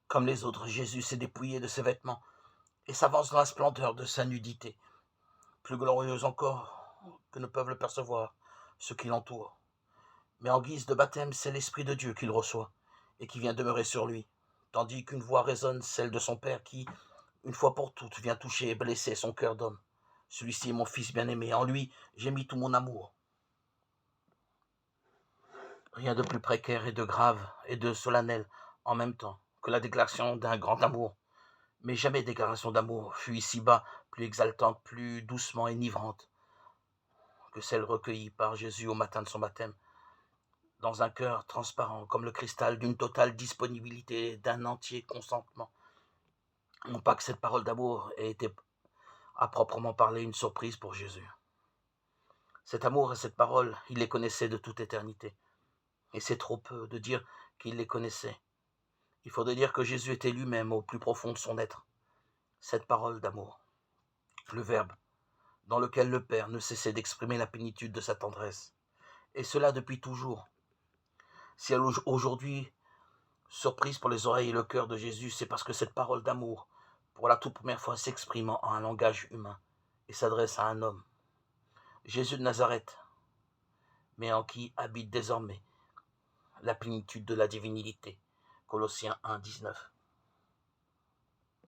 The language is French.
Comme les autres, Jésus s'est dépouillé de ses vêtements et s'avance dans la splendeur de sa nudité, plus glorieuse encore que ne peuvent le percevoir ceux qui l'entourent. Mais en guise de baptême, c'est l'Esprit de Dieu qu'il reçoit et qui vient demeurer sur lui, tandis qu'une voix résonne, celle de son Père qui, une fois pour toutes, vient toucher et blesser son cœur d'homme. Celui-ci est mon Fils bien-aimé, en lui j'ai mis tout mon amour. Rien de plus précaire et de grave et de solennel en même temps que la déclaration d'un grand amour. Mais jamais déclaration d'amour fut ici-bas plus exaltante, plus doucement enivrante que celle recueillie par Jésus au matin de son baptême, dans un cœur transparent comme le cristal d'une totale disponibilité, d'un entier consentement. Non pas que cette parole d'amour ait été à proprement parler une surprise pour Jésus. Cet amour et cette parole, il les connaissait de toute éternité. Et c'est trop peu de dire qu'il les connaissait. Il faudrait dire que Jésus était lui-même au plus profond de son être. Cette parole d'amour, le Verbe, dans lequel le Père ne cessait d'exprimer la plénitude de sa tendresse. Et cela depuis toujours. Si elle aujourd'hui, surprise pour les oreilles et le cœur de Jésus, c'est parce que cette parole d'amour, pour la toute première fois, s'exprime en un langage humain et s'adresse à un homme. Jésus de Nazareth, mais en qui habite désormais la plénitude de la divinité. Colossiens 1, 19.